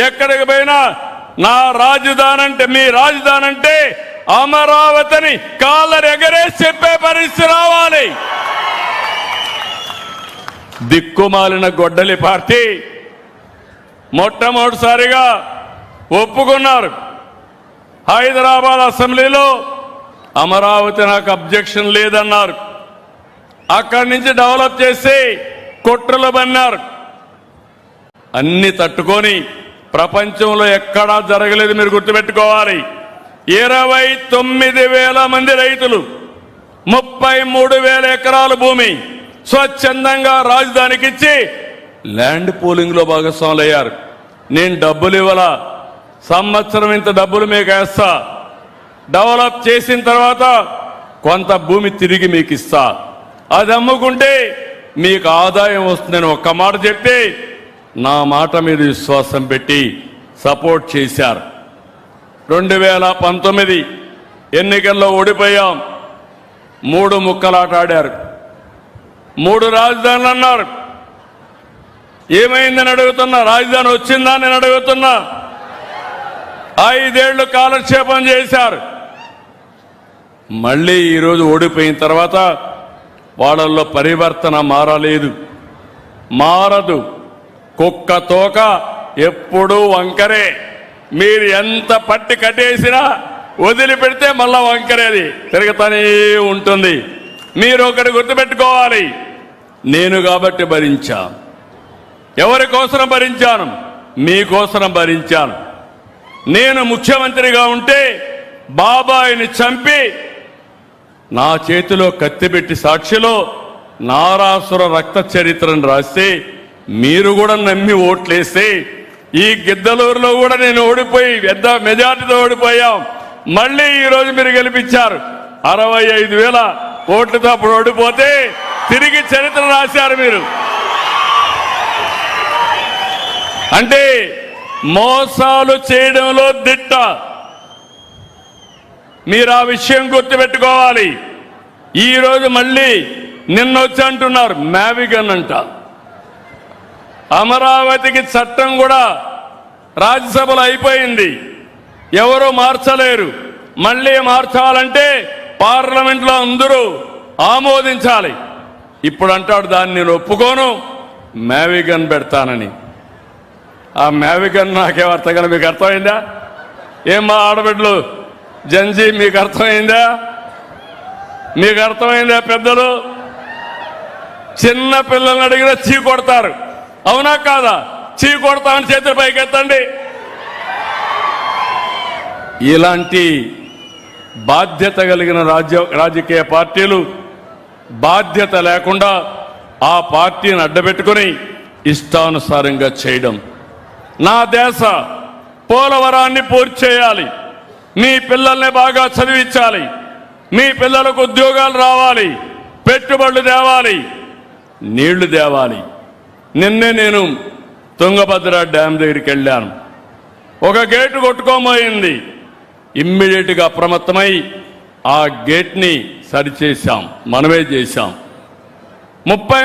ఎక్కడికి పోయినా నా రాజధాని అంటే మీ రాజధాని అంటే అమరావతిని కాళ్ళని ఎగరేసి చెప్పే పరిస్థితి రావాలి. దిక్కుమాలిన గొడ్డలి పార్టీ మొట్టమొదటిసారిగా ఒప్పుకున్నారు. హైదరాబాద్ అసెంబ్లీలో అమరావతి నాకు అబ్జెక్షన్ లేదన్నారు. అక్కడి నుంచి డెవలప్ చేసి కుట్రలు బన్నారు. అన్ని తట్టుకొని ప్రపంచంలో ఎక్కడా జరగలేదు. మీరు గుర్తుపెట్టుకోవాలి. 29,000 మంది రైతులు 33,000 ఎకరాల భూమి స్వచ్ఛందంగా రాజధానికి ఇచ్చి ల్యాండ్ పూలింగ్ లో భాగస్వాములు అయ్యారు. నేను డబ్బులు ఇవ్వాలా, సంవత్సరం ఇంత డబ్బులు మీకు వేస్తా, డెవలప్ చేసిన తర్వాత కొంత భూమి తిరిగి మీకు ఇస్తా, అది అమ్ముకుంటే మీకు ఆదాయం వస్తుందని ఒక్క మాట చెప్తే నా మాట మీద విశ్వాసం పెట్టి సపోర్ట్ చేశారు. 2019 ఎన్నికల్లో ఓడిపోయాం. 3 ముక్కలాట ఆడారు. 3 రాజధానులు అన్నారు. ఏమైందని అడుగుతున్నా? రాజధాని వచ్చిందా నేను అడుగుతున్నా? 5 ఏళ్లు కాలక్షేపం చేశారు. మళ్ళీ ఈరోజు ఓడిపోయిన తర్వాత వాళ్ళల్లో పరివర్తన మారలేదు, మారదు. కుక్క తోక ఎప్పుడూ వంకరే. మీరు ఎంత పట్టి కట్టేసినా వదిలిపెడితే మళ్ళా వంకరేది తిరుగుతూనే ఉంటుంది. మీరు ఒకటి గుర్తుపెట్టుకోవాలి, నేను కాబట్టి భరించా. ఎవరి కోసం భరించాను? మీకోసం భరించాను. నేను ముఖ్యమంత్రిగా ఉంటే బాబాయిని చంపి నా చేతిలో కత్తిపెట్టి సాక్షిలో నారాసుర రక్త చరిత్రను రాస్తే మీరు కూడా నమ్మి ఓట్లేస్తే ఈ గిద్దలూరులో కూడా నేను ఓడిపోయి పెద్ద మెజార్టీతో ఓడిపోయాం. మళ్ళీ ఈరోజు మీరు గెలిపించారు. 65,000 ఓట్లతో అప్పుడు ఓడిపోతే తిరిగి చరిత్ర రాశారు మీరు. అంటే మోసాలు చేయడంలో దిట్ట. మీరు ఆ విషయం గుర్తుపెట్టుకోవాలి. ఈరోజు మళ్ళీ నిన్నొచ్చి అంటున్నారు మ్యావిగన్ అంట. అమరావతికి చట్టం కూడా రాజ్యసభలో అయిపోయింది, ఎవరు మార్చలేరు. మళ్ళీ మార్చాలంటే పార్లమెంట్లో అందరూ ఆమోదించాలి. ఇప్పుడు అంటాడు దాన్ని నేను ఒప్పుకోను, మ్యావిగన్ పెడతానని. ఆ మ్యావిగన్ నాకేం అర్థం కదా? మీకు అర్థమైందా? ఏం మా ఆడబిడ్డలు జంజీ మీకు అర్థమైందా? మీకు అర్థమైందా? పెద్దలు చిన్న పిల్లల్ని అడిగినా చీ కొడతారు, అవునా కాదా? చీ కొడతామని చేతులు పైకెత్తండి. ఇలాంటి బాధ్యత కలిగిన రాజకీయ పార్టీలు బాధ్యత లేకుండా ఆ పార్టీని అడ్డబెట్టుకుని ఇష్టానుసారంగా చేయడం. నా దేశ పోలవరాన్ని పూర్తి చేయాలి, మీ పిల్లల్ని బాగా చదివించాలి, మీ పిల్లలకు ఉద్యోగాలు రావాలి, పెట్టుబడులు తేవాలి, నీళ్లు తేవాలి. నిన్నే నేను తుంగభద్ర డ్యామ్ దగ్గరికి వెళ్ళాను. ఒక గేటు కొట్టుకోబోయింది. ఇమ్మీడియట్గా అప్రమత్తమై ఆ గేట్ని సరిచేశాం, మనమే చేశాం. 30